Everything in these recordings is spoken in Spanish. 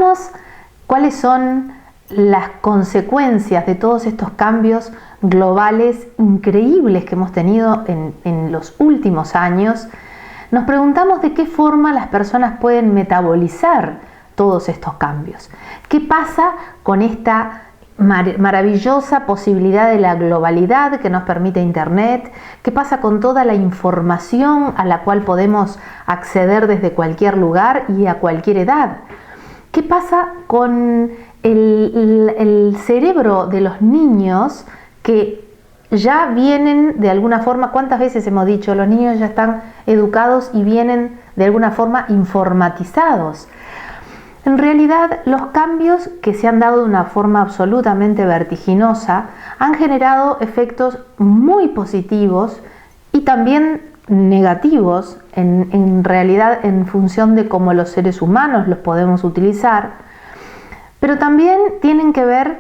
Veamos cuáles son las consecuencias de todos estos cambios globales increíbles que hemos tenido en los últimos años. Nos preguntamos de qué forma las personas pueden metabolizar todos estos cambios. ¿Qué pasa con esta maravillosa posibilidad de la globalidad que nos permite Internet? ¿Qué pasa con toda la información a la cual podemos acceder desde cualquier lugar y a cualquier edad? ¿Qué pasa con el cerebro de los niños que ya vienen de alguna forma? ¿Cuántas veces hemos dicho los niños ya están educados y vienen de alguna forma informatizados? En realidad, los cambios que se han dado de una forma absolutamente vertiginosa han generado efectos muy positivos y también negativos en realidad en función de cómo los seres humanos los podemos utilizar, pero también tienen que ver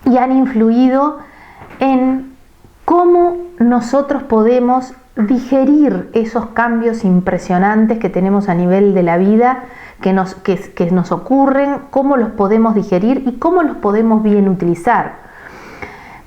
y han influido en cómo nosotros podemos digerir esos cambios impresionantes que tenemos a nivel de la vida, que nos ocurren, cómo los podemos digerir y cómo los podemos bien utilizar.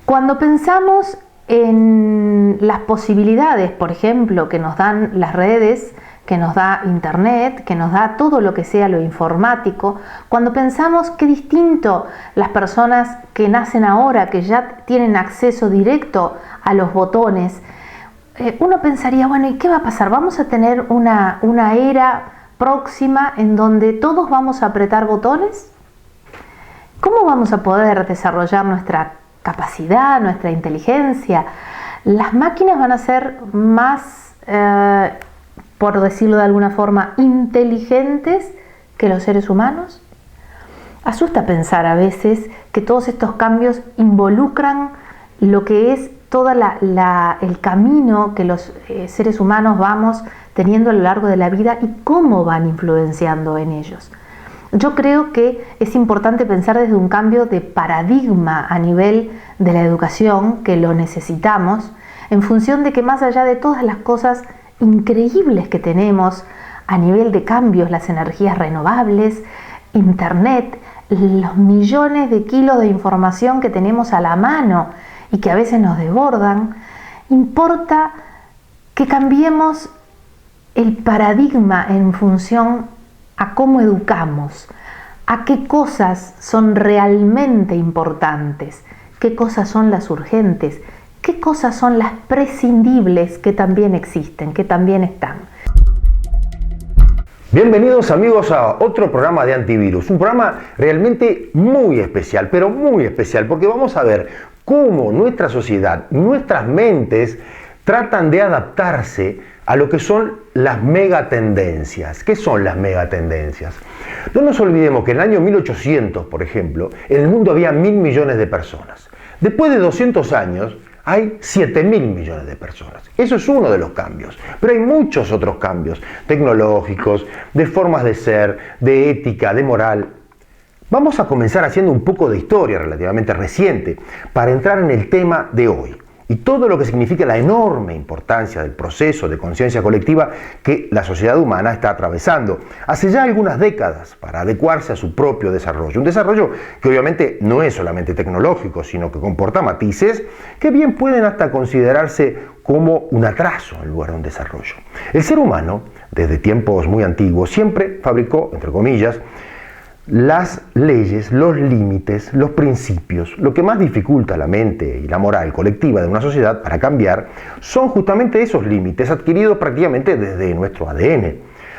Cuando pensamos en las posibilidades, por ejemplo, que nos dan las redes, que nos da Internet, que nos da todo lo que sea lo informático, cuando pensamos qué distinto las personas que nacen ahora, que ya tienen acceso directo a los botones, uno pensaría, bueno, ¿y qué va a pasar? ¿Vamos a tener una era próxima en donde todos vamos a apretar botones? ¿Cómo vamos a poder desarrollar nuestra capacidad, nuestra inteligencia? Las máquinas van a ser más, por decirlo de alguna forma, inteligentes que los seres humanos. Asusta pensar a veces que todos estos cambios involucran lo que es todo el camino que los seres humanos vamos teniendo a lo largo de la vida y cómo van influenciando en ellos. Yo creo que es importante pensar desde un cambio de paradigma a nivel de la educación, que lo necesitamos, en función de que más allá de todas las cosas increíbles que tenemos a nivel de cambios, las energías renovables, Internet, los millones de kilos de información que tenemos a la mano y que a veces nos desbordan, importa que cambiemos el paradigma en función a cómo educamos, a qué cosas son realmente importantes, qué cosas son las urgentes, qué cosas son las prescindibles que también existen, que también están. Bienvenidos amigos a otro programa de Antivirus, un programa realmente muy especial, pero muy especial, porque vamos a ver cómo nuestra sociedad, nuestras mentes tratan de adaptarse a lo que son las megatendencias. ¿Qué son las megatendencias? No nos olvidemos que en el año 1800, por ejemplo, en el mundo había 1.000 millones de personas. Después de 200 años, hay 7.000 millones de personas. Eso es uno de los cambios. Pero hay muchos otros cambios tecnológicos, de formas de ser, de ética, de moral. Vamos a comenzar haciendo un poco de historia relativamente reciente para entrar en el tema de hoy y todo lo que significa la enorme importancia del proceso de conciencia colectiva que la sociedad humana está atravesando hace ya algunas décadas para adecuarse a su propio desarrollo. Un desarrollo que obviamente no es solamente tecnológico, sino que comporta matices que bien pueden hasta considerarse como un atraso en lugar de un desarrollo. El ser humano, desde tiempos muy antiguos, siempre fabricó, entre comillas, las leyes, los límites, los principios. Lo que más dificulta la mente y la moral colectiva de una sociedad para cambiar son justamente esos límites adquiridos prácticamente desde nuestro ADN.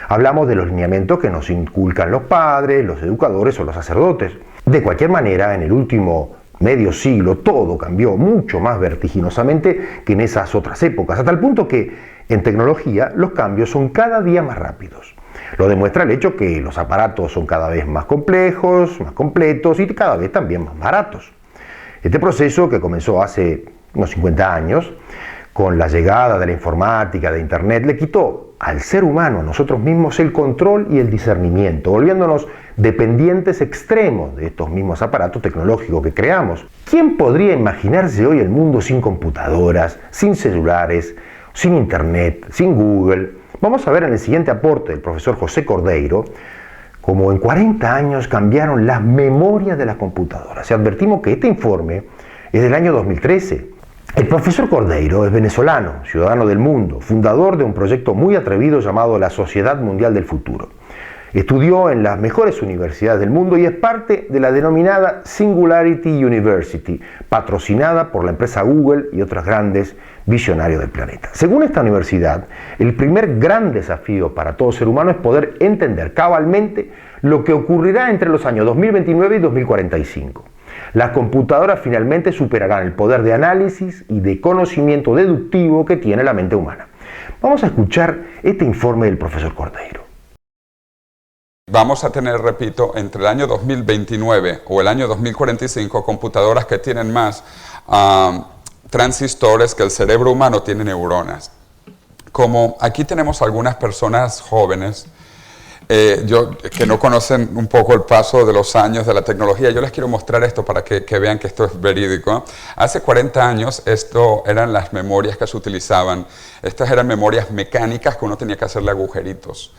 Hablamos de los lineamientos que nos inculcan los padres, los educadores o los sacerdotes. De cualquier manera, en el último medio siglo todo cambió mucho más vertiginosamente que en esas otras épocas, hasta el punto que en tecnología los cambios son cada día más rápidos. Lo demuestra el hecho que los aparatos son cada vez más complejos, más completos y cada vez también más baratos. Este proceso, que comenzó hace unos 50 años, con la llegada de la informática, de Internet, le quitó al ser humano, a nosotros mismos, el control y el discernimiento, volviéndonos dependientes extremos de estos mismos aparatos tecnológicos que creamos. ¿Quién podría imaginarse hoy el mundo sin computadoras, sin celulares, sin Internet, sin Google? Vamos a ver en el siguiente aporte del profesor José Cordeiro como en 40 años cambiaron las memorias de las computadoras. Y advertimos que este informe es del año 2013. El profesor Cordeiro es venezolano, ciudadano del mundo, fundador de un proyecto muy atrevido llamado la Sociedad Mundial del Futuro. Estudió en las mejores universidades del mundo y es parte de la denominada Singularity University, patrocinada por la empresa Google y otros grandes visionarios del planeta. Según esta universidad, el primer gran desafío para todo ser humano es poder entender cabalmente lo que ocurrirá entre los años 2029 y 2045. Las computadoras finalmente superarán el poder de análisis y de conocimiento deductivo que tiene la mente humana. Vamos a escuchar este informe del profesor Cordeiro. Vamos a tener, repito, entre el año 2029 o el año 2045 computadoras que tienen más transistores que el cerebro humano tiene neuronas. Como aquí tenemos algunas personas jóvenes que no conocen un poco el paso de los años de la tecnología, yo les quiero mostrar esto para que vean que esto es verídico. Hace 40 años esto eran las memorias que se utilizaban. Estas eran memorias mecánicas que uno tenía que hacerle agujeritos.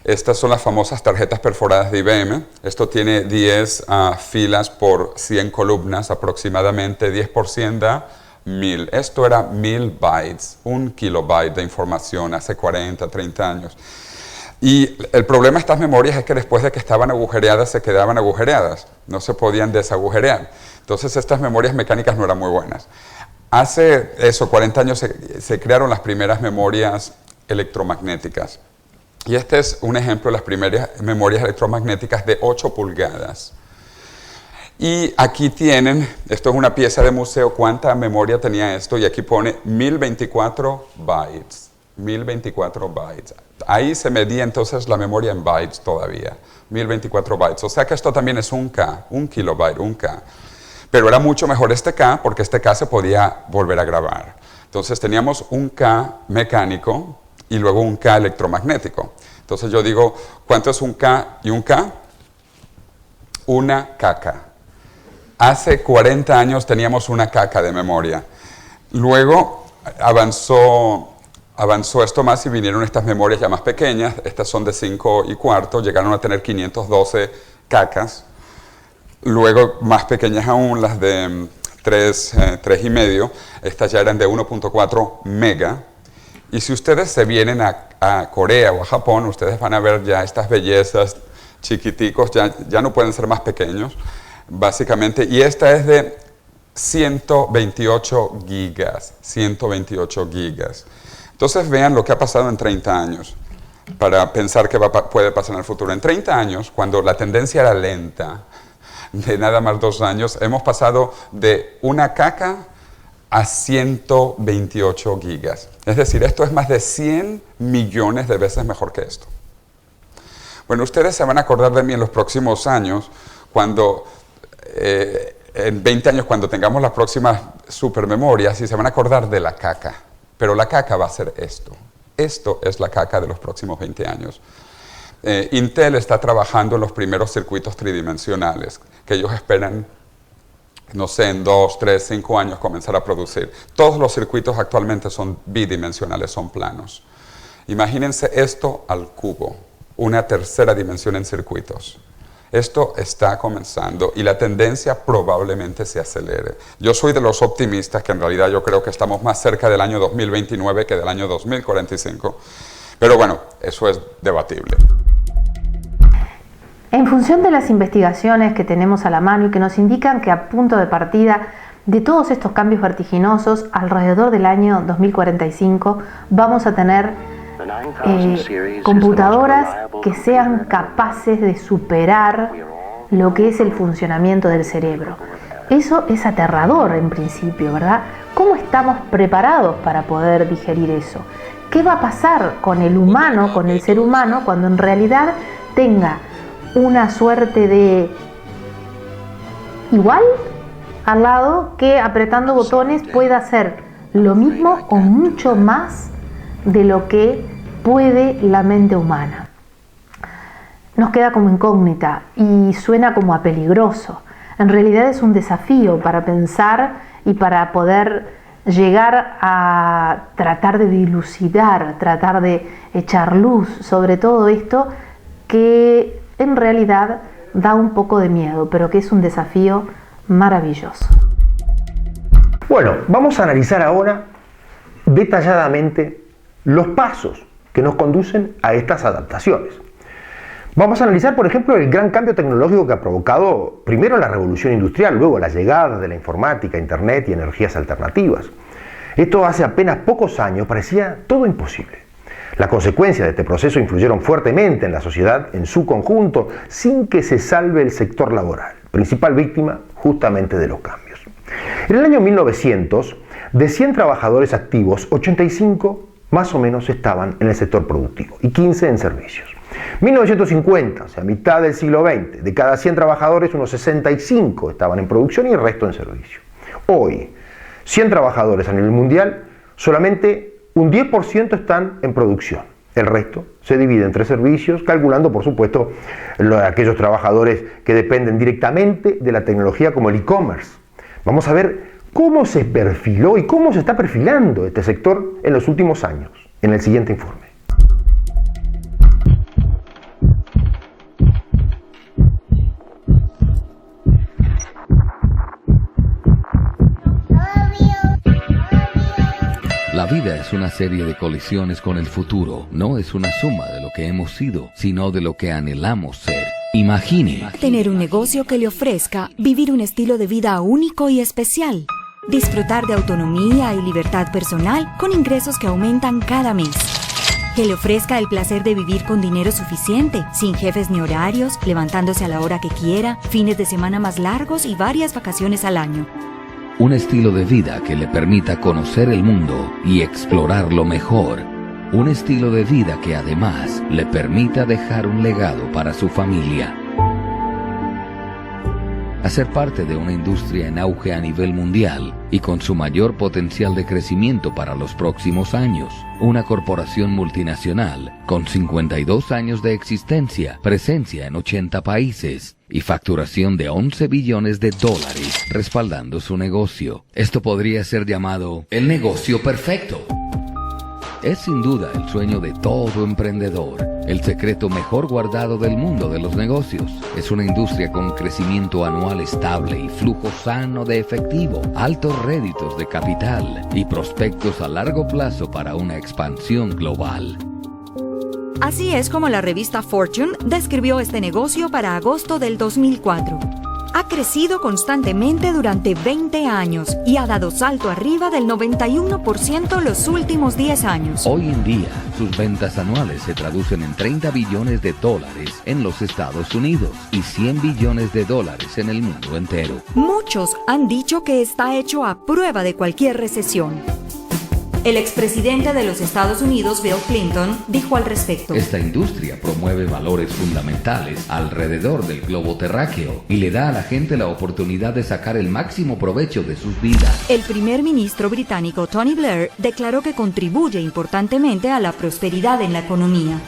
Estas son las famosas tarjetas perforadas de IBM. Esto tiene 10 filas por 100 columnas aproximadamente, 10 por 100 da 1000. Esto era 1000 bytes, 1 kilobyte de información hace 40, 30 años. Y el problema de estas memorias es que después de que estaban agujereadas, se quedaban agujereadas. No se podían desagujerear. Entonces estas memorias mecánicas no eran muy buenas. Hace 40 años se crearon las primeras memorias electromagnéticas. Y este es un ejemplo de las primeras memorias electromagnéticas de 8 pulgadas. Y aquí tienen, esto es una pieza de museo, cuánta memoria tenía esto, y aquí pone 1024 bytes. 1024 bytes. Ahí se medía entonces la memoria en bytes todavía. 1024 bytes. O sea que esto también es un K, un kilobyte, un K. Pero era mucho mejor este K porque este K se podía volver a grabar. Entonces teníamos un K mecánico y luego un K electromagnético. Entonces yo digo, ¿cuánto es un K y un K? Una caca. Hace 40 años teníamos una caca de memoria. Luego avanzó esto más y vinieron estas memorias ya más pequeñas. Estas son de 5 y cuarto, llegaron a tener 512 cacas. Luego más pequeñas aún, las de 3 y medio. Estas ya eran de 1.4 mega. Y si ustedes se vienen a Corea o a Japón, ustedes van a ver ya estas bellezas chiquiticos, ya no pueden ser más pequeños, básicamente. Y esta es de 128 gigas, 128 gigas. Entonces vean lo que ha pasado en 30 años, para pensar qué puede pasar en el futuro. En 30 años, cuando la tendencia era lenta, de nada más 2 años, hemos pasado de una caca a 128 gigas. Es decir, esto es más de 100 millones de veces mejor que esto. Bueno, ustedes se van a acordar de mí en los próximos años, cuando, en 20 años, cuando tengamos las próximas supermemorias, y se van a acordar de la caca. Pero la caca va a ser esto. Esto es la caca de los próximos 20 años. Intel está trabajando en los primeros circuitos tridimensionales, que ellos esperan, no sé, en 2, 3, 5 años comenzar a producir. Todos los circuitos actualmente son bidimensionales, son planos. Imagínense esto al cubo, una tercera dimensión en circuitos. Esto está comenzando y la tendencia probablemente se acelere. Yo soy de los optimistas que en realidad yo creo que estamos más cerca del año 2029 que del año 2045. Pero bueno, eso es debatible. En función de las investigaciones que tenemos a la mano y que nos indican que a punto de partida de todos estos cambios vertiginosos, alrededor del año 2045 vamos a tener computadoras que sean capaces de superar lo que es el funcionamiento del cerebro. Eso es aterrador en principio, ¿verdad? ¿Cómo estamos preparados para poder digerir eso? ¿Qué va a pasar con el humano, con el ser humano, cuando en realidad tenga una suerte de igual al lado, que apretando botones pueda hacer lo mismo o mucho más de lo que puede la mente humana? Nos queda como incógnita y suena como a peligroso. En realidad es un desafío para pensar y para poder llegar a tratar de dilucidar, tratar de echar luz sobre todo esto que en realidad da un poco de miedo, pero que es un desafío maravilloso. Bueno, vamos a analizar ahora detalladamente los pasos que nos conducen a estas adaptaciones. Vamos a analizar, por ejemplo, el gran cambio tecnológico que ha provocado primero la revolución industrial, luego la llegada de la informática, internet y energías alternativas. Esto hace apenas pocos años parecía todo imposible. Las consecuencias de este proceso influyeron fuertemente en la sociedad en su conjunto, sin que se salve el sector laboral, principal víctima justamente de los cambios. En el año 1900, de 100 trabajadores activos, 85 más o menos estaban en el sector productivo y 15 en servicios. 1950, o sea, mitad del siglo XX, de cada 100 trabajadores, unos 65 estaban en producción y el resto en servicio. Hoy, 100 trabajadores a nivel mundial, solamente un 10% están en producción. El resto se divide entre servicios, calculando, por supuesto, aquellos trabajadores que dependen directamente de la tecnología como el e-commerce. Vamos a ver cómo se perfiló y cómo se está perfilando este sector en los últimos años, en el siguiente informe. La vida es una serie de colisiones con el futuro. No es una suma de lo que hemos sido, sino de lo que anhelamos ser. Imagine tener un negocio que le ofrezca vivir un estilo de vida único y especial. Disfrutar de autonomía y libertad personal con ingresos que aumentan cada mes. Que le ofrezca el placer de vivir con dinero suficiente, sin jefes ni horarios, levantándose a la hora que quiera, fines de semana más largos y varias vacaciones al año. un estilo de vida que le permita conocer el mundo y explorarlo mejor. Un estilo de vida que además le permita dejar un legado para su familia. Hacer parte de una industria en auge a nivel mundial y con su mayor potencial de crecimiento para los próximos años. Una corporación multinacional con 52 años de existencia, presencia en 80 países y facturación de 11 billones de dólares respaldando su negocio. Esto podría ser llamado el negocio perfecto. Es sin duda el sueño de todo emprendedor, el secreto mejor guardado del mundo de los negocios. Es una industria con crecimiento anual estable y flujo sano de efectivo, altos réditos de capital y prospectos a largo plazo para una expansión global. Así es como la revista Fortune describió este negocio para agosto del 2004. Ha crecido constantemente durante 20 años y ha dado salto arriba del 91% los últimos 10 años. Hoy en día, sus ventas anuales se traducen en 30 billones de dólares en los Estados Unidos y 100 billones de dólares en el mundo entero. Muchos han dicho que está hecho a prueba de cualquier recesión. El expresidente de los Estados Unidos, Bill Clinton, dijo al respecto: Esta industria promueve valores fundamentales alrededor del globo terráqueo y le da a la gente la oportunidad de sacar el máximo provecho de sus vidas. El primer ministro británico Tony Blair declaró que contribuye importantemente a la prosperidad en la economía.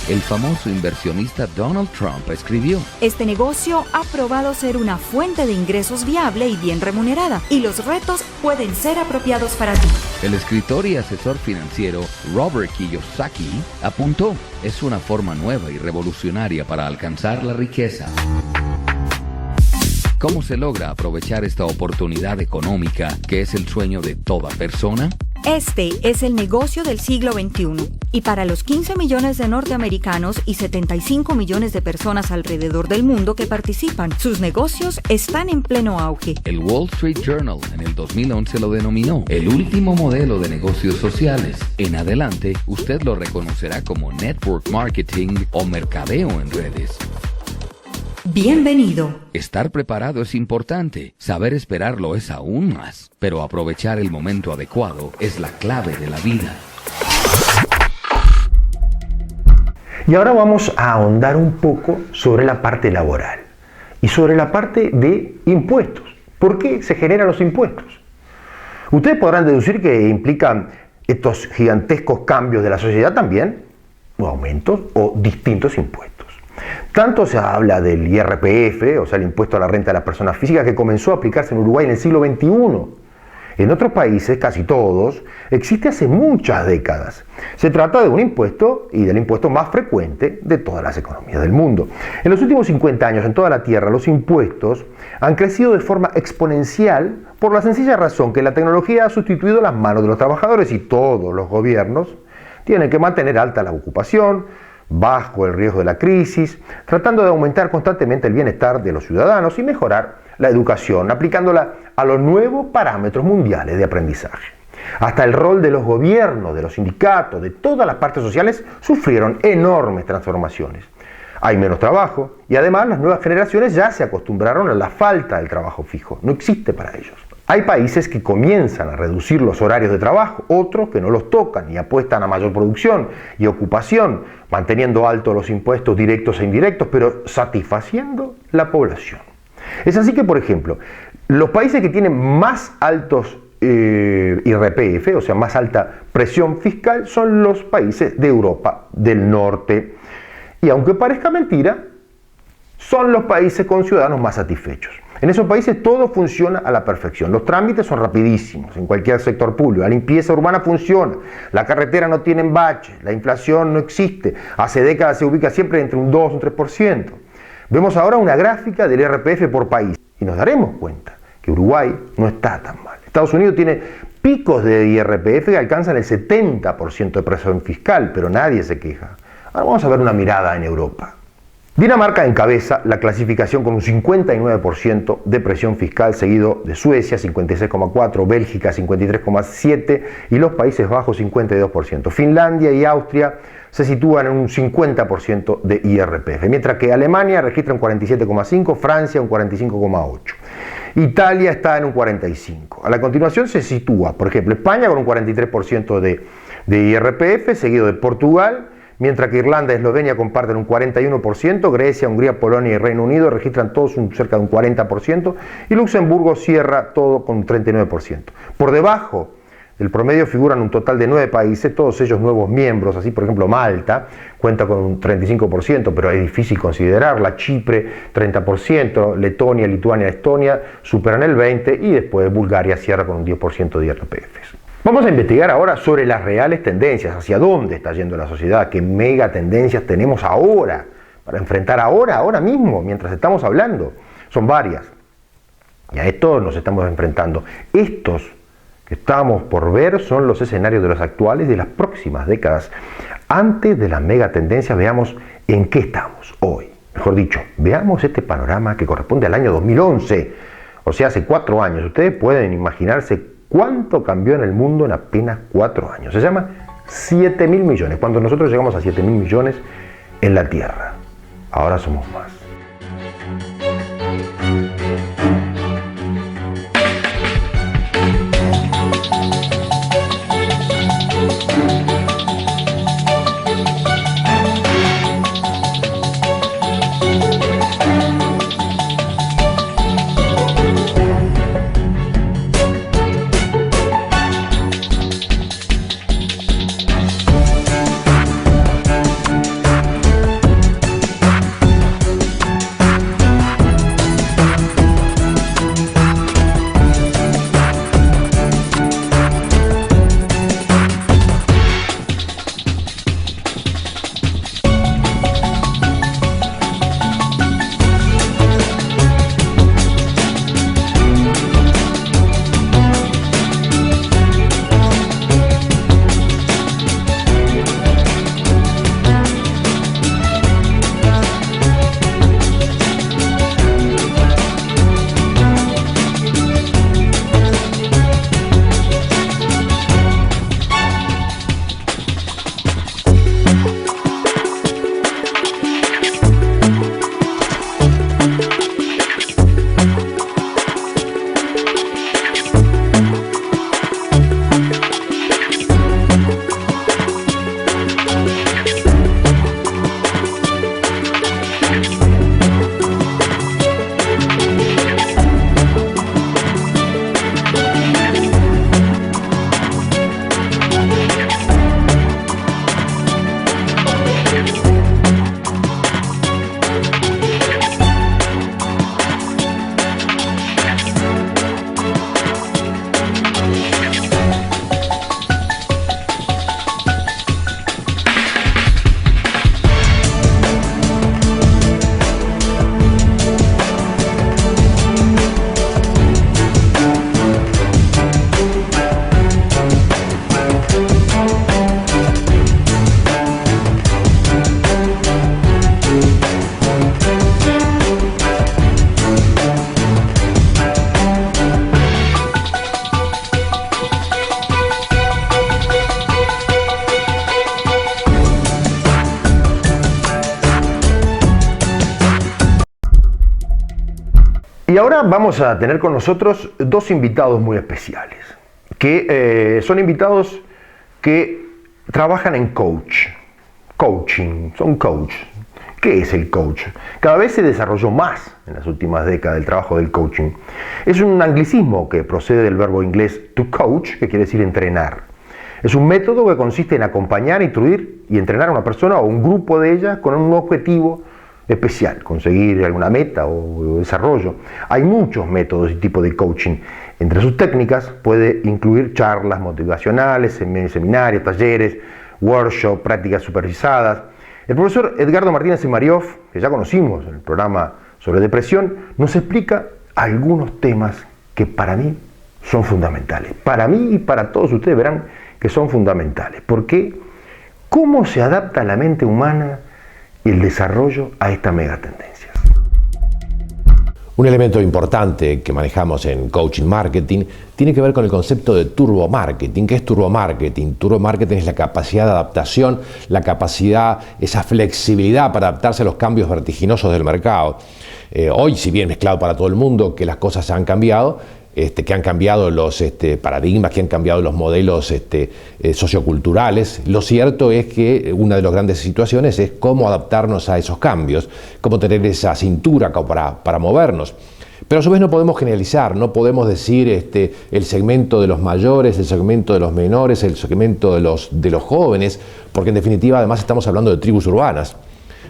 El famoso inversionista Donald Trump escribió: Este negocio ha probado ser una fuente de ingresos viable y bien remunerada, y los retos pueden ser apropiados para ti. El escritor y asesor financiero Robert Kiyosaki apuntó: es una forma nueva y revolucionaria para alcanzar la riqueza. ¿Cómo se logra aprovechar esta oportunidad económica que es el sueño de toda persona? Este es el negocio del siglo XXI. Y para los 15 millones de norteamericanos y 75 millones de personas alrededor del mundo que participan, sus negocios están en pleno auge. El Wall Street Journal en el 2011 lo denominó el último modelo de negocios sociales. En adelante, usted lo reconocerá como network marketing o mercadeo en redes. Bienvenido. Estar preparado es importante, saber esperarlo es aún más, pero aprovechar el momento adecuado es la clave de la vida. Y ahora vamos a ahondar un poco sobre la parte laboral y sobre la parte de impuestos. ¿Por qué se generan los impuestos? Ustedes podrán deducir que implican estos gigantescos cambios de la sociedad también, o aumentos o distintos impuestos. Tanto se habla del IRPF, o sea, el impuesto a la renta de las personas físicas, que comenzó a aplicarse en Uruguay en el siglo XXI. En otros países, casi todos, existe hace muchas décadas. Se trata de un impuesto y del impuesto más frecuente de todas las economías del mundo. En los últimos 50 años en toda la Tierra, los impuestos han crecido de forma exponencial por la sencilla razón que la tecnología ha sustituido las manos de los trabajadores y todos los gobiernos tienen que mantener alta la ocupación, bajo el riesgo de la crisis, tratando de aumentar constantemente el bienestar de los ciudadanos y mejorar la educación, aplicándola a los nuevos parámetros mundiales de aprendizaje. Hasta el rol de los gobiernos, de los sindicatos, de todas las partes sociales sufrieron enormes transformaciones. Hay menos trabajo y además las nuevas generaciones ya se acostumbraron a la falta del trabajo fijo, no existe para ellos. Hay países que comienzan a reducir los horarios de trabajo, otros que no los tocan y apuestan a mayor producción y ocupación, manteniendo altos los impuestos directos e indirectos, pero satisfaciendo la población. Es así que, por ejemplo, los países que tienen más altos IRPF, o sea, más alta presión fiscal, son los países de Europa del Norte. Y aunque parezca mentira, son los países con ciudadanos más satisfechos. En esos países todo funciona a la perfección. Los trámites son rapidísimos en cualquier sector público. La limpieza urbana funciona. La carretera no tiene baches. La inflación no existe. Hace décadas se ubica siempre entre un 2 y un 3%. Vemos ahora una gráfica del IRPF por país y nos daremos cuenta que Uruguay no está tan mal. Estados Unidos tiene picos de IRPF que alcanzan el 70% de presión fiscal, pero nadie se queja. Ahora vamos a ver una mirada en Europa. Dinamarca encabeza la clasificación con un 59% de presión fiscal, seguido de Suecia 56,4%, Bélgica 53,7% y los Países Bajos 52%. Finlandia y Austria se sitúan en un 50% de IRPF, mientras que Alemania registra un 47,5%, Francia un 45,8%. Italia está en un 45%. A la continuación se sitúa, por ejemplo, España con un 43% de IRPF, seguido de Portugal, mientras que Irlanda y Eslovenia comparten un 41%, Grecia, Hungría, Polonia y Reino Unido registran todos cerca de un 40%, y Luxemburgo cierra todo con un 39%. Por debajo del promedio figuran un total de 9 países, todos ellos nuevos miembros, así por ejemplo Malta cuenta con un 35%, pero es difícil considerarla, Chipre 30%, Letonia, Lituania, Estonia superan el 20% y después Bulgaria cierra con un 10% de IRPF. Vamos a investigar ahora sobre las reales tendencias, hacia dónde está yendo la sociedad, qué mega tendencias tenemos ahora, para enfrentar ahora mismo, mientras estamos hablando. Son varias. Y a esto nos estamos enfrentando. Estos que estamos por ver son los escenarios de los actuales y de las próximas décadas. Antes de las mega tendencias, veamos en qué estamos hoy. Mejor dicho, veamos este panorama que corresponde al año 2011, o sea, hace 4 años. Ustedes pueden imaginarse cuánto cambió en el mundo en apenas 4 años. Se llama 7.000 millones, cuando nosotros llegamos a 7.000 millones en la Tierra. Ahora somos más. Y ahora vamos a tener con nosotros dos invitados muy especiales, que son invitados que trabajan en coaching, son coach. ¿Qué es el coach? Cada vez se desarrolló más en las últimas décadas el trabajo del coaching. Es un anglicismo que procede del verbo inglés to coach, que quiere decir entrenar. Es un método que consiste en acompañar, instruir y entrenar a una persona o un grupo de ellas con un objetivo especial, conseguir alguna meta o desarrollo. Hay muchos métodos y tipos de coaching. Entre sus técnicas puede incluir charlas motivacionales, seminarios, talleres, workshops, prácticas supervisadas. El profesor Edgardo Martínez Imariov, que ya conocimos en el programa sobre depresión, nos explica algunos temas que para mí son fundamentales. Para mí y para todos ustedes verán que son fundamentales. ¿Por qué? ¿Cómo se adapta la mente humana y el desarrollo a esta megatendencia? Un elemento importante que manejamos en Coaching Marketing tiene que ver con el concepto de turbo marketing. ¿Qué es turbo marketing? Turbo marketing es la capacidad de adaptación, la capacidad, esa flexibilidad para adaptarse a los cambios vertiginosos del mercado. Hoy, si bien mezclado para todo el mundo, que las cosas han cambiado, que han cambiado los paradigmas, que han cambiado los modelos socioculturales. Lo cierto es que una de las grandes situaciones es cómo adaptarnos a esos cambios, cómo tener esa cintura para movernos. Pero a su vez no podemos generalizar, no podemos decir el segmento de los mayores, el segmento de los menores, el segmento de los jóvenes, porque en definitiva además estamos hablando de tribus urbanas.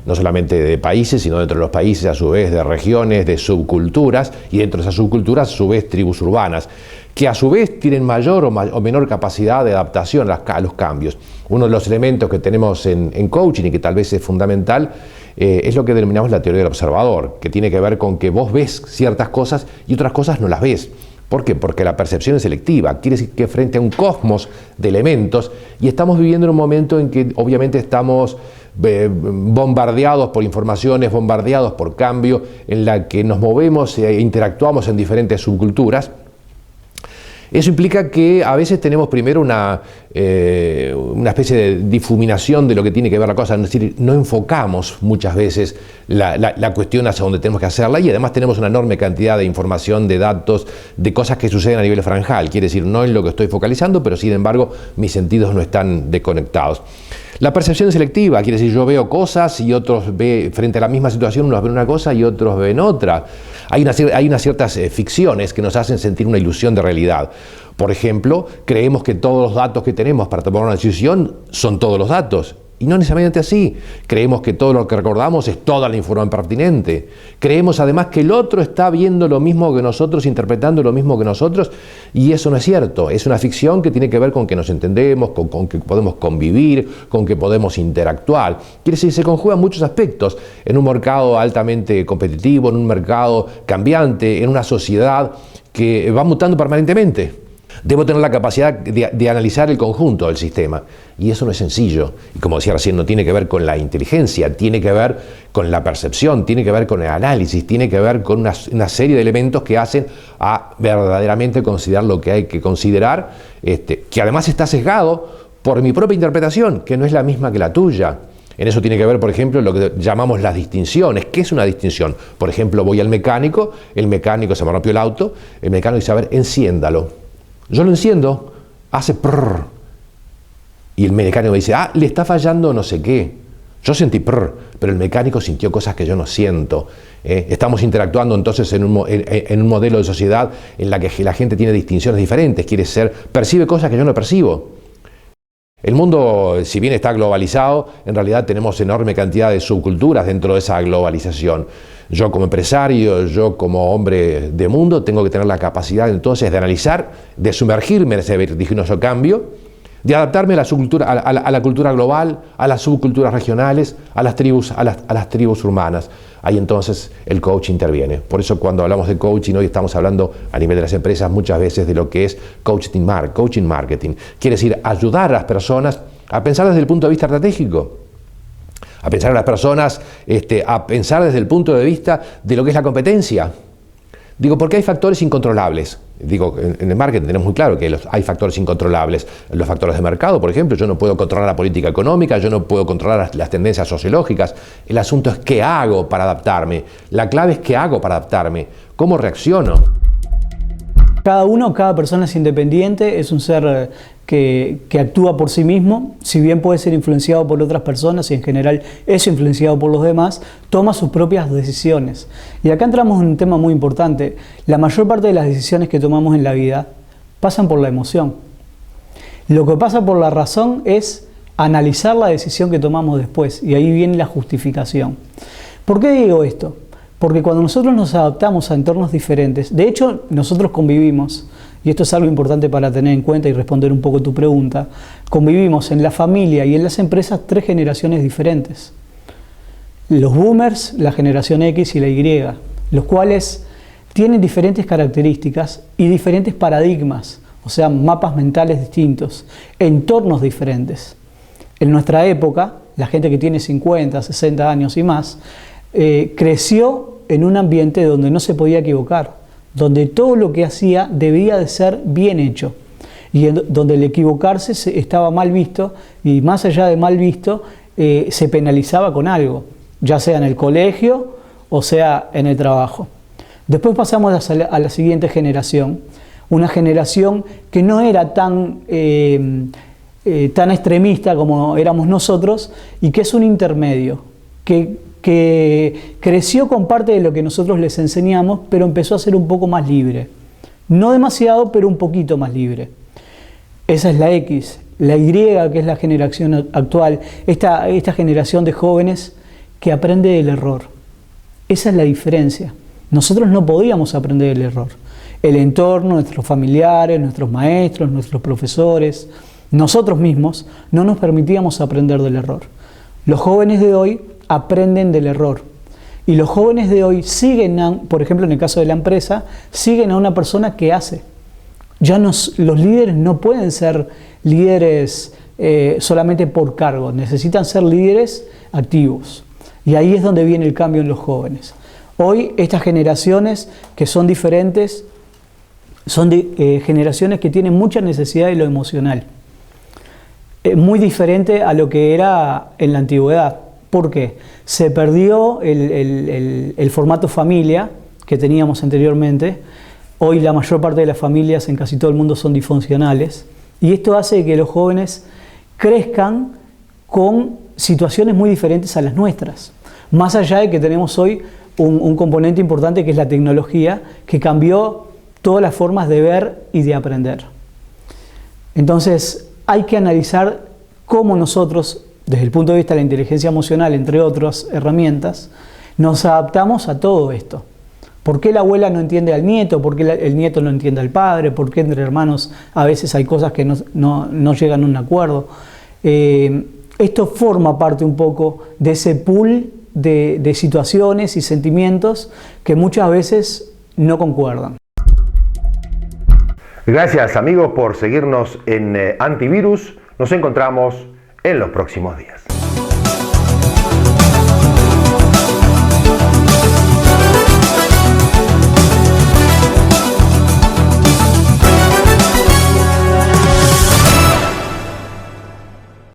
No solamente de países, sino dentro de los países, a su vez, de regiones, de subculturas, y dentro de esas subculturas, a su vez, tribus urbanas, que a su vez tienen mayor o menor capacidad de adaptación a los cambios. Uno de los elementos que tenemos en coaching y que tal vez es fundamental es lo que denominamos la teoría del observador, que tiene que ver con que vos ves ciertas cosas y otras cosas no las ves. ¿Por qué? Porque la percepción es selectiva. Quiere decir que frente a un cosmos de elementos, y estamos viviendo en un momento en que obviamente estamos bombardeados por informaciones, bombardeados por cambio, en la que nos movemos e interactuamos en diferentes subculturas. Eso implica que a veces tenemos primero una especie de difuminación de lo que tiene que ver la cosa, es decir, no enfocamos muchas veces la cuestión hacia donde tenemos que hacerla, y además tenemos una enorme cantidad de información, de datos, de cosas que suceden a nivel franjal, quiere decir, no en lo que estoy focalizando, pero sin embargo mis sentidos no están desconectados. La percepción es selectiva, quiere decir, yo veo cosas y otros ven, frente a la misma situación, unos ven una cosa y otros ven otra. Hay unas ciertas ficciones que nos hacen sentir una ilusión de realidad. Por ejemplo, creemos que todos los datos que tenemos para tomar una decisión son todos los datos. Y no necesariamente así. Creemos que todo lo que recordamos es toda la información pertinente. Creemos además que el otro está viendo lo mismo que nosotros, interpretando lo mismo que nosotros, y eso no es cierto. Es una ficción que tiene que ver con que nos entendemos, con que podemos convivir, con que podemos interactuar. Quiere decir, se conjugan muchos aspectos en un mercado altamente competitivo, en un mercado cambiante, en una sociedad que va mutando permanentemente. Debo tener la capacidad de analizar el conjunto del sistema, y eso no es sencillo. Y como decía recién, no tiene que ver con la inteligencia, tiene que ver con la percepción, tiene que ver con el análisis, tiene que ver con una serie de elementos que hacen a verdaderamente considerar lo que hay que considerar, que además está sesgado por mi propia interpretación, que no es la misma que la tuya. En eso tiene que ver, por ejemplo, lo que llamamos las distinciones. ¿Qué es una distinción? Por ejemplo, voy al mecánico, el mecánico se me rompió el auto, el mecánico dice, a ver, enciéndalo. Yo lo enciendo, hace prrr, y el mecánico me dice, le está fallando no sé qué. Yo sentí prrr, pero el mecánico sintió cosas que yo no siento. Estamos interactuando entonces en un modelo de sociedad en la que la gente tiene distinciones diferentes, percibe cosas que yo no percibo. El mundo, si bien está globalizado, en realidad tenemos enorme cantidad de subculturas dentro de esa globalización. Yo como empresario, yo como hombre de mundo, tengo que tener la capacidad entonces de analizar, de sumergirme en ese vertiginoso cambio, de adaptarme a la subcultura, a la cultura global, a las subculturas regionales, a las tribus urbanas. Ahí entonces el coach interviene. Por eso cuando hablamos de coaching, hoy estamos hablando a nivel de las empresas muchas veces de lo que es coaching marketing. Quiere decir ayudar a las personas a pensar desde el punto de vista estratégico, a pensar a las personas, a pensar desde el punto de vista de lo que es la competencia. Digo, porque hay factores incontrolables. Digo, en el marketing tenemos muy claro que hay factores incontrolables. Los factores de mercado, por ejemplo, yo no puedo controlar la política económica, yo no puedo controlar las tendencias sociológicas. El asunto es qué hago para adaptarme. La clave es qué hago para adaptarme, cómo reacciono. Cada persona es independiente, es un ser que actúa por sí mismo, si bien puede ser influenciado por otras personas y en general es influenciado por los demás, toma sus propias decisiones. Y acá entramos en un tema muy importante. La mayor parte de las decisiones que tomamos en la vida pasan por la emoción. Lo que pasa por la razón es analizar la decisión que tomamos después, y ahí viene la justificación. ¿Por qué digo esto? Porque cuando nosotros nos adaptamos a entornos diferentes, de hecho nosotros convivimos, y esto es algo importante para tener en cuenta y responder un poco tu pregunta, convivimos en la familia y en las empresas 3 generaciones diferentes. Los boomers, la generación X y la Y, los cuales tienen diferentes características y diferentes paradigmas, o sea, mapas mentales distintos, entornos diferentes. En nuestra época, la gente que tiene 50, 60 años y más, creció en un ambiente donde no se podía equivocar, donde todo lo que hacía debía de ser bien hecho y donde el equivocarse estaba mal visto, y más allá de mal visto, se penalizaba con algo, ya sea en el colegio o sea en el trabajo. Después pasamos a la siguiente generación, una generación que no era tan extremista como éramos nosotros, y que es un intermedio, que creció con parte de lo que nosotros les enseñamos, pero empezó a ser un poco más libre. No demasiado, pero un poquito más libre. Esa es la X. La Y, que es la generación actual, esta generación de jóvenes que aprende del error. Esa es la diferencia. Nosotros no podíamos aprender del error. El entorno, nuestros familiares, nuestros maestros, nuestros profesores, nosotros mismos no nos permitíamos aprender del error. Los jóvenes de hoy aprenden del error. Y los jóvenes de hoy siguen, por ejemplo en el caso de la empresa, siguen a una persona que hace. Los líderes no pueden ser líderes solamente por cargo, necesitan ser líderes activos. Y ahí es donde viene el cambio en los jóvenes. Hoy estas generaciones que son diferentes, son generaciones que tienen mucha necesidad de lo emocional. Muy diferente a lo que era en la antigüedad. ¿Por qué? Se perdió el formato familia que teníamos anteriormente. Hoy la mayor parte de las familias en casi todo el mundo son disfuncionales, y esto hace que los jóvenes crezcan con situaciones muy diferentes a las nuestras. Más allá de que tenemos hoy un componente importante, que es la tecnología, que cambió todas las formas de ver y de aprender. Entonces hay que analizar cómo nosotros, desde el punto de vista de la inteligencia emocional, entre otras herramientas, nos adaptamos a todo esto. ¿Por qué la abuela no entiende al nieto? ¿Por qué el nieto no entiende al padre? ¿Por qué entre hermanos a veces hay cosas que no llegan a un acuerdo? Esto forma parte un poco de ese pool de situaciones y sentimientos que muchas veces no concuerdan. Gracias amigos por seguirnos en Antivirus. Nos encontramos en los próximos días.